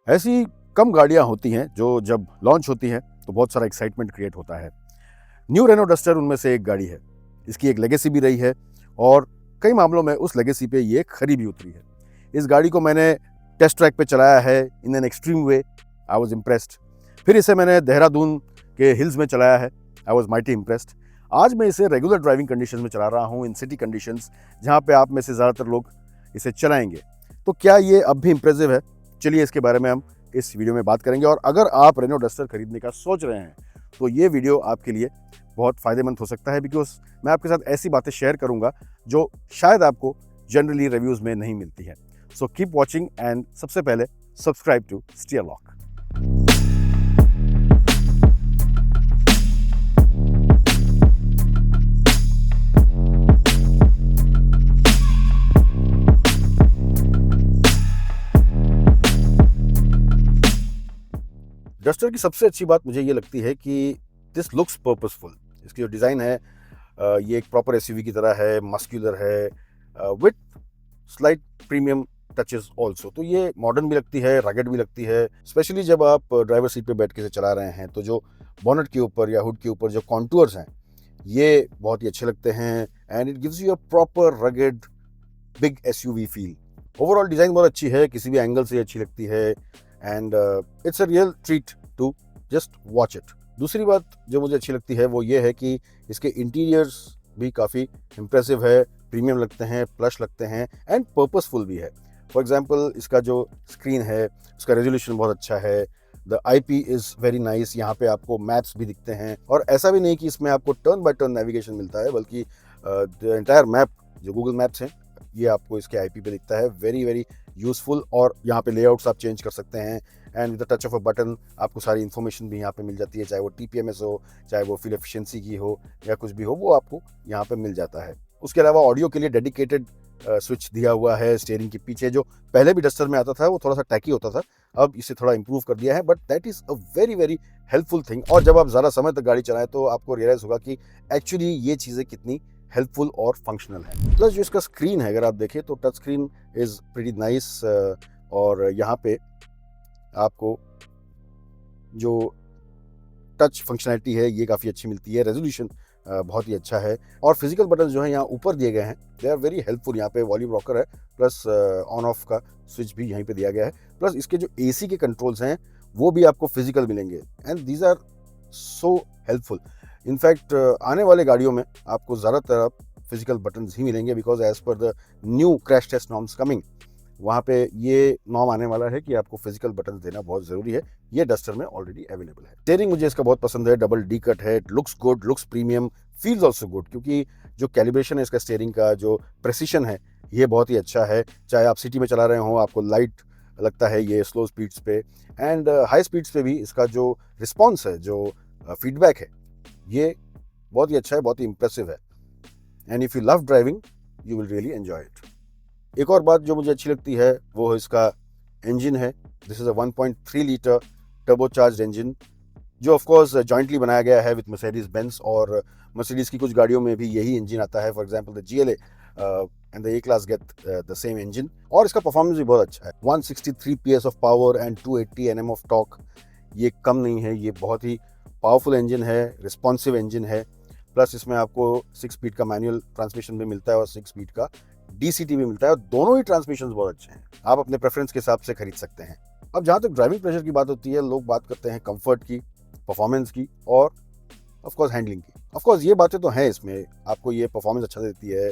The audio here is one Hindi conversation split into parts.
ऐसी कम गाड़ियां होती हैं जो जब लॉन्च होती हैं तो बहुत सारा एक्साइटमेंट क्रिएट होता है। न्यू रेनो डस्टर उनमें से एक गाड़ी है। इसकी एक लेगेसी भी रही है और कई मामलों में उस लेगेसी पे ये खरी भी उतरी है। इस गाड़ी को मैंने टेस्ट ट्रैक पे चलाया है in an extreme way. I was impressed. फिर इसे मैंने देहरादून के हिल्स में चलाया है। I was mighty impressed. आज मैं इसे रेगुलर ड्राइविंग कंडीशन में चला रहा हूँ, इन सिटी कंडीशंस, जहाँ पे आप में से ज़्यादातर लोग इसे चलाएंगे। तो क्या ये अब भी इम्प्रेसिव है? चलिए इसके बारे में हम इस वीडियो में बात करेंगे। और अगर आप रेनो डस्टर खरीदने का सोच रहे हैं तो ये वीडियो आपके लिए बहुत फ़ायदेमंद हो सकता है, बिकॉज मैं आपके साथ ऐसी बातें शेयर करूंगा जो शायद आपको जनरली रिव्यूज़ में नहीं मिलती हैं। सो कीप वॉचिंग एंड सबसे पहले subscribe to steer lock. Duster की सबसे अच्छी बात मुझे ये लगती है कि दिस लुक्स पर्पसफुल। इसकी जो डिज़ाइन है ये एक प्रॉपर एसयूवी की तरह है, मस्क्यूलर है, with slight premium touches also. तो ये मॉडर्न भी लगती है, रगड भी लगती है, स्पेशली जब आप ड्राइवर सीट पे बैठ के से चला रहे हैं तो जो बॉनेट के ऊपर या हुड के ऊपर जो कॉन्टूर्स हैं ये बहुत ही अच्छे लगते हैं and it gives you a proper rugged big SUV feel. Overall design बहुत अच्छी है, किसी भी एंगल से अच्छी लगती है and it's a real treat to just watch it. दूसरी बात जो मुझे अच्छी लगती है वो ये है कि इसके इंटीरियर्स भी काफ़ी इम्प्रेसिव है, प्रीमियम लगते हैं, प्लश लगते हैं एंड पर्पसफुल भी है। फॉर एग्जांपल इसका जो स्क्रीन है उसका रेजोल्यूशन बहुत अच्छा है। The IP is very nice. यहाँ पे आपको मैप्स भी दिखते हैं और ऐसा भी नहीं कि इसमें आपको टर्न बाय टर्न नेविगेशन मिलता है, बल्कि द एंटायर मैप जो गूगल मैप्स हैं ये आपको इसके आईपी पे दिखता है। Very very useful. और यहाँ पे लेआउट्स आप चेंज कर सकते हैं and with the touch of a button आपको सारी इन्फॉर्मेशन भी यहाँ पे मिल जाती है, चाहे वो टीपीएमएस हो, चाहे वो फ्यूल एफिशिएंसी की हो या कुछ भी हो, वो आपको यहाँ पे मिल जाता है। उसके अलावा ऑडियो के लिए डेडिकेटेड स्विच दिया हुआ है स्टीयरिंग के पीछे। जो पहले भी डस्टर में आता था वो थोड़ा सा टैकी होता था, अब इसे थोड़ा इंप्रूव कर दिया है, but that is a very very helpful thing. और जब आप ज़्यादा समय तक गाड़ी चलाएं तो आपको रियलाइज़ होगा कि एक्चुअली ये चीज़ें कितनी हेल्पफुल और फंक्शनल है। प्लस जो इसका स्क्रीन है, अगर आप देखें तो touch screen is pretty nice. और यहाँ पे आपको जो टच फंक्शनैलिटी है ये काफ़ी अच्छी मिलती है। रेजोल्यूशन बहुत ही अच्छा है और फिजिकल बटन जो हैं यहाँ ऊपर दिए गए हैं, दे आर वेरी हेल्पफुल। यहाँ पे वॉल्यूम रॉकर है, प्लस ऑन ऑफ का स्विच भी यहीं पे दिया गया है। प्लस इसके जो एसी के कंट्रोल्स हैं वो भी आपको फिजिकल मिलेंगे and these are so helpful. In fact आने वाले गाड़ियों में आपको ज़्यादातर फिजिकल बटन ही मिलेंगे, because as per the new crash test norms coming, वहाँ पे ये नॉर्म आने वाला है कि आपको फिजिकल बटन देना बहुत ज़रूरी है। ये डस्टर में ऑलरेडी अवेलेबल है। स्टीयरिंग मुझे इसका बहुत पसंद है, डबल डी कट है, it looks good, looks premium, feels also good, क्योंकि जो कैलिब्रेशन है इसका स्टीयरिंग का, जो प्रेसिशन है ये बहुत ही अच्छा है। चाहे आप सिटी में चला रहे हो, आपको लाइट लगता है ये स्लो स्पीड्स पे एंड हाई स्पीड्स पे भी इसका जो रिस्पॉन्स है, जो फीडबैक है, ये बहुत ही अच्छा है, बहुत ही इंप्रेसिव है and if you love driving you will really enjoy it. एक और बात जो मुझे अच्छी लगती है वो इसका इंजन है। This is a 1.3 litre turbocharged engine, जो ऑफ कोर्स जॉइंटली बनाया गया है विद मर्सिडीज बेंज, और मर्सिडीज की कुछ गाड़ियों में भी यही इंजन आता है। For example the GLA and the A-Class get the same engine, और इसका परफॉर्मेंस भी बहुत अच्छा है। 163 PS of power and 280 Nm of torque. ये कम नहीं है, ये बहुत ही पावरफुल इंजन है, रिस्पॉन्सिव इंजन है। प्लस इसमें आपको 6 स्पीड का मैनुअल ट्रांसमिशन भी मिलता है और 6 स्पीड का DCT भी मिलता है, और दोनों ही ट्रांसमिशन बहुत अच्छे हैं। आप अपने प्रेफरेंस के हिसाब से खरीद सकते हैं। अब जहाँ तक ड्राइविंग प्लेजर की बात होती है, लोग बात करते हैं कंफर्ट की, परफॉर्मेंस की और ऑफ कोर्स हैंडलिंग की। ऑफ कोर्स ये बातें तो हैं इसमें, आपको ये परफॉर्मेंस अच्छा देती है,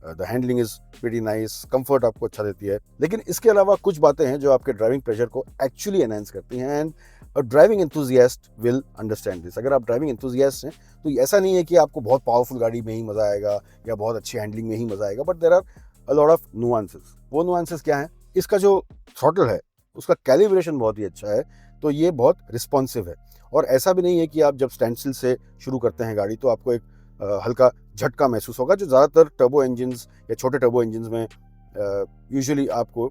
the handling is pretty nice, comfort आपको अच्छा देती है, लेकिन इसके अलावा कुछ बातें हैं जो आपके ड्राइविंग प्लेजर को एक्चुअली एनहांस करती हैं and a driving enthusiast will understand this. अगर आप ड्राइविंग एंथुसियास्ट हैं तो ऐसा नहीं है कि आपको बहुत पावरफुल गाड़ी में ही मजा आएगा या बहुत अच्छी हैंडलिंग में ही मजा आएगा, but there are a lot of nuances. वो नुआंसेस क्या हैं? इसका जो थ्रॉटल है उसका कैलिब्रेशन बहुत ही अच्छा है, तो ये बहुत रिस्पॉन्सिव है। और ऐसा भी नहीं है कि आप जब स्टैंड स्टिल से शुरू करते हैं गाड़ी तो आपको एक हल्का झटका महसूस होगा, जो ज़्यादातर टर्बो इंजन्स या छोटे टर्बो इंजन्स में यूजुअली आपको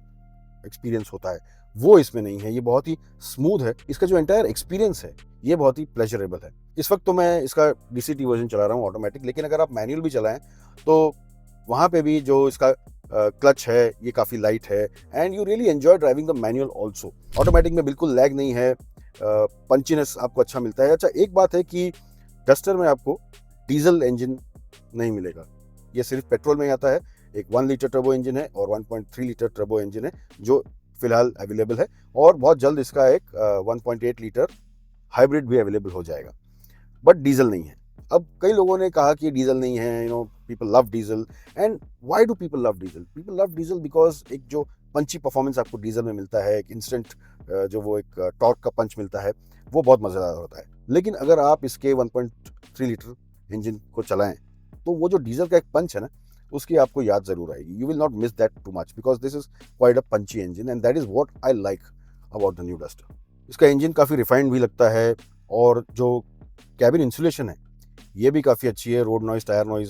एक्सपीरियंस होता है, वो इसमें नहीं है। ये बहुत ही स्मूथ है। इसका जो एंटायर एक्सपीरियंस है ये बहुत ही प्लेजरेबल है। इस वक्त तो मैं इसका DCT वर्जन चला रहा हूँ ऑटोमेटिक, लेकिन अगर आप मैनुअल भी चलाएं तो वहाँ पे भी जो इसका क्लच है ये काफ़ी लाइट है and you really enjoy driving the manual also. Automatic में बिल्कुल लैग नहीं है, पंचीनेस आपको अच्छा मिलता है। अच्छा, एक बात है कि डस्टर में आपको डीजल इंजन नहीं मिलेगा, ये सिर्फ पेट्रोल में ही आता है। एक 1 लीटर टर्बो इंजन है और 1.3 लीटर टर्बो इंजन है जो फिलहाल अवेलेबल है, और बहुत जल्द इसका एक 1.8 लीटर हाइब्रिड भी अवेलेबल हो जाएगा, बट डीजल नहीं है। अब कई लोगों ने कहा कि डीजल नहीं है, people love diesel. And why do people love diesel? People love diesel because एक जो पंची परफॉर्मेंस आपको डीजल में मिलता है, एक इंस्टेंट जो वो एक टॉर्क का पंच मिलता है, वो बहुत मज़ेदार होता है। लेकिन अगर आप इसके 1.3 लीटर इंजन को चलाएं तो वो जो डीजल का एक पंच है ना, उसकी आपको याद जरूर आएगी। You will not miss that too much because this is quite a punchy engine and that is what I like about the new Duster. इसका इंजन काफ़ी रिफाइंड भी लगता है, और जो कैबिन इंसुलेशन है ये भी काफ़ी अच्छी है। रोड नॉइज, टायर नॉइज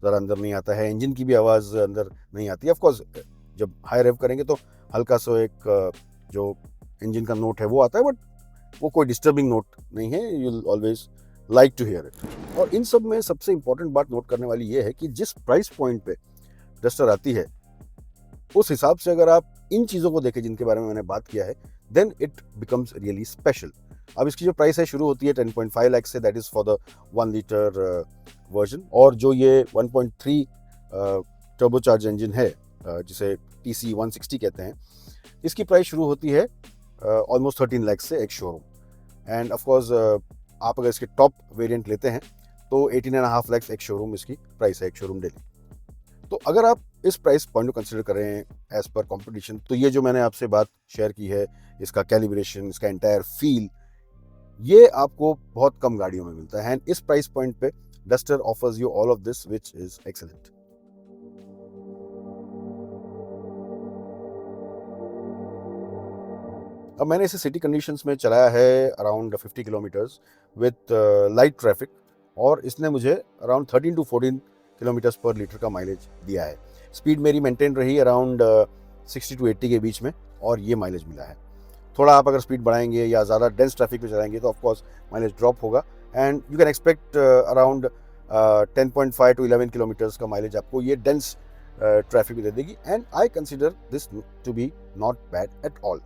ज़रा अंदर नहीं आता है, इंजन की भी आवाज़ अंदर नहीं आती है। ऑफकोर्स जब हाई रेव करेंगे तो हल्का सा एक जो इंजन का नोट है वो आता है, बट वो कोई डिस्टर्बिंग नोट नहीं है, you will always like to hear it. और इन सब में सबसे इंपॉर्टेंट बात नोट करने वाली ये है कि जिस प्राइस पॉइंट पे डस्टर आती है, उस हिसाब से अगर आप इन चीज़ों को देखें जिनके बारे में मैंने बात किया है, then it becomes really special. अब इसकी जो प्राइस है शुरू होती है 10.5 लाख से, that is for the 1 litre version. और जो ये 1.3 टर्बोचार्ज इंजन है जिसे TC 160 कहते हैं, इसकी प्राइस शुरू होती है ऑलमोस्ट 13 लाख से एक शोरूम। एंड ऑफकोर्स आप अगर इसके टॉप वेरिएंट लेते हैं तो 18.5 लाख एक शोरूम इसकी प्राइस है, एक शोरूम डेली। तो अगर आप इस प्राइस पॉइंट को कंसिडर करें एज पर कंपटीशन, तो ये जो मैंने आपसे बात शेयर की है, इसका कैलिब्रेशन, इसका एंटायर फील, ये आपको बहुत कम गाड़ियों में मिलता है। एंड इस प्राइस पॉइंट पे duster offers you all of this which is excellent. अब मैंने इसे सिटी कंडीशंस में चलाया है around 50 kilometres with light traffic, और इसने मुझे अराउंड 13 to 14 किलोमीटर्स पर लीटर का माइलेज दिया है। स्पीड मेरी मेंटेन रही अराउंड 60 to 80 के बीच में, और ये माइलेज मिला है। थोड़ा आप अगर स्पीड बढ़ाएंगे या ज़्यादा डेंस ट्रैफिक में चलाएंगे तो ऑफकोर्स माइलेज ड्रॉप होगा, and you can expect around 10.5 to 11 kilometres का माइलेज आपको ये डेंस ट्रैफिक में दे देगी। And I consider this to be not bad at all.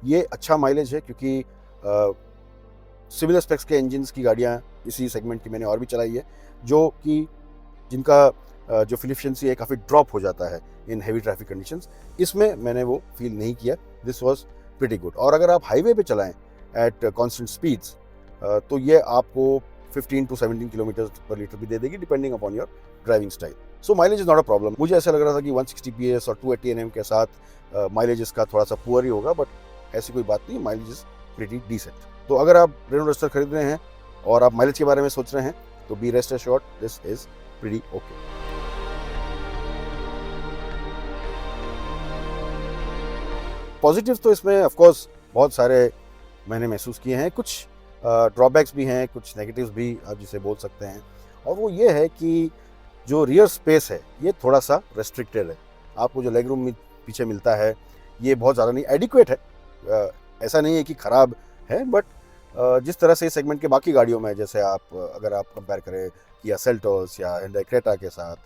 ये अच्छा माइलेज है क्योंकि सिमिलर स्पेक्स के इंजन्स की गाड़ियाँ इसी सेगमेंट की मैंने और भी चलाई है, जो कि जिनका जो फ्यूल एफिशिएंसी है काफ़ी ड्रॉप हो जाता है इन हैवी ट्रैफिक कंडीशंस। इसमें मैंने वो फील नहीं किया, दिस वाज प्रीटी गुड। और अगर आप हाईवे पे चलाएं एट कांस्टेंट स्पीड्स तो ये आपको 15 to 17 किलोमीटर पर लीटर भी दे देगी depending upon your driving style. So mileage is not a problem. मुझे ऐसा लग रहा था कि 160 PS और 280 Nm के साथ माइलेज इसका थोड़ा सा पुअर ही होगा, बट ऐसी कोई बात नहीं, माइलेज इज प्रीटी डिसेंट। तो अगर आप रेनो डस्टर खरीद रहे हैं और आप माइलेज के बारे में सोच रहे हैं तो be rest assured, this is pretty okay. Positive तो इसमें ऑफकोर्स बहुत सारे मैंने महसूस किए हैं, कुछ ड्रॉबैक्स भी हैं, कुछ नेगेटिव्स भी आप जिसे बोल सकते हैं। और वो ये है कि जो रियर स्पेस है ये थोड़ा सा रेस्ट्रिक्टेड है। आपको जो लेग रूम पीछे मिलता है ये बहुत ज़्यादा नहीं, एडिक्वेट है, ऐसा नहीं है कि ख़राब है, बट जिस तरह से सेगमेंट के बाकी गाड़ियों में, जैसे आप अगर आप कंपेयर करें किया सेल्टोस या Hyundai क्रेटा के साथ,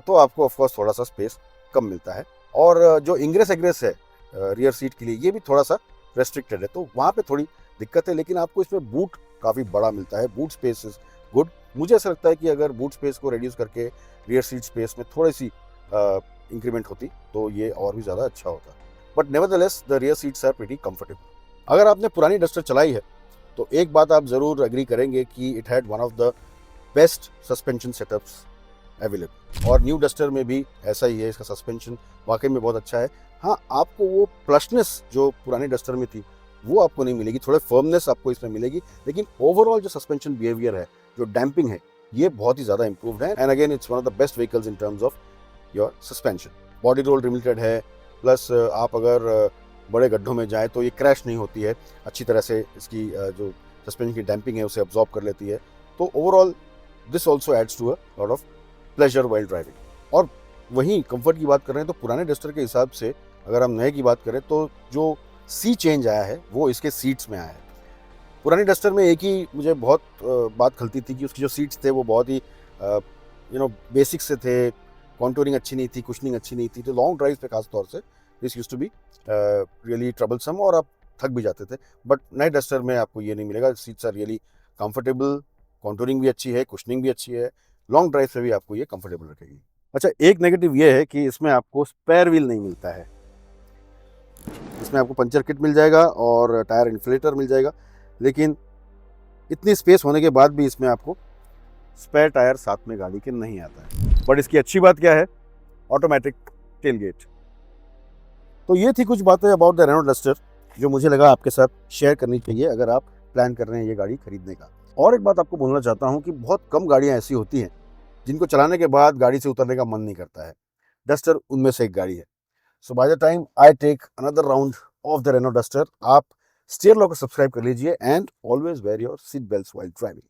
तो आपको ऑफकोर्स थोड़ा सा स्पेस कम मिलता है। और जो इंग्रेस एग्रेस है रियर सीट के लिए, ये भी थोड़ा सा रेस्ट्रिक्टेड है, तो वहाँ पे थोड़ी दिक्कत है। लेकिन आपको इसमें बूट काफ़ी बड़ा मिलता है, बूट स्पेस इज गुड। मुझे ऐसा लगता है कि अगर बूट स्पेस को रिड्यूस करके रियर सीट स्पेस में थोड़ी सी इंक्रीमेंट होती तो ये और भी ज़्यादा अच्छा होता। But nevertheless the rear seats are pretty comfortable. अगर आपने पुरानी डस्टर चलाई है तो एक बात आप ज़रूर एग्री करेंगे कि it had one of the best suspension setups available, और न्यू डस्टर में भी ऐसा ही है। इसका सस्पेंशन वाकई में बहुत अच्छा है। हाँ, आपको वो प्लशनेस जो पुराने डस्टर में थी वो आपको नहीं मिलेगी, थोड़े फर्मनेस आपको इसमें मिलेगी, लेकिन ओवरऑल जो सस्पेंशन बिहेवियर है, जो डैम्पिंग है, ये बहुत ही ज़्यादा इंप्रूव्ड है। And again it's one of the best vehicles in terms of your suspension. Body roll limited है, प्लस आप अगर बड़े गड्ढों में जाए तो ये क्रैश नहीं होती है, अच्छी तरह से इसकी जो सस्पेंशन की डैम्पिंग है उसे अब्जॉर्ब कर लेती है। तो overall this also adds to a lot of pleasure while driving. और वहीं कंफर्ट की बात कर रहे हैं तो पुराने डस्टर के हिसाब से अगर हम नए की बात करें तो जो सी चेंज आया है वो इसके सीट्स में आया है। पुरानी डस्टर में एक ही मुझे बहुत बात खलती थी कि उसकी जो सीट्स थे वो बहुत ही बेसिक से थे, कॉन्टूरिंग अच्छी नहीं थी, कुशनिंग अच्छी नहीं थी, तो लॉन्ग ड्राइव पे खास तौर से this use to be really troublesome और आप थक भी जाते थे। बट नए डस्टर में आपको ये नहीं मिलेगा। Seats are really comfortable, contouring भी अच्छी है, कुशनिंग भी अच्छी है, लॉन्ग ड्राइव पे भी आपको ये कंफर्टेबल रखेगी। अच्छा, एक नेगेटिव ये है कि इसमें आपको स्पेयर व्हील नहीं मिलता है। इसमें आपको पंचर किट मिल जाएगा और टायर इन्फ्लेटर मिल जाएगा, लेकिन इतनी स्पेस होने के बाद भी इसमें आपको स्पेयर टायर साथ में गाड़ी के नहीं आता है। बट इसकी अच्छी बात क्या है, ऑटोमेटिक टेलगेट। तो ये थी कुछ बातें अबाउट द रेनो डस्टर जो मुझे लगा आपके साथ शेयर करनी चाहिए अगर आप प्लान कर रहे हैं ये गाड़ी खरीदने का। और एक बात आपको बोलना चाहता हूँ कि बहुत कम गाड़ियाँ ऐसी होती हैं जिनको चलाने के बाद गाड़ी से उतरने का मन नहीं करता है। डस्टर उनमें से एक गाड़ी है। So by the time I take another round of the Renault Duster, आप स्टीयर लॉक को सब्सक्राइब कर लीजिए and always wear your seat belts while driving.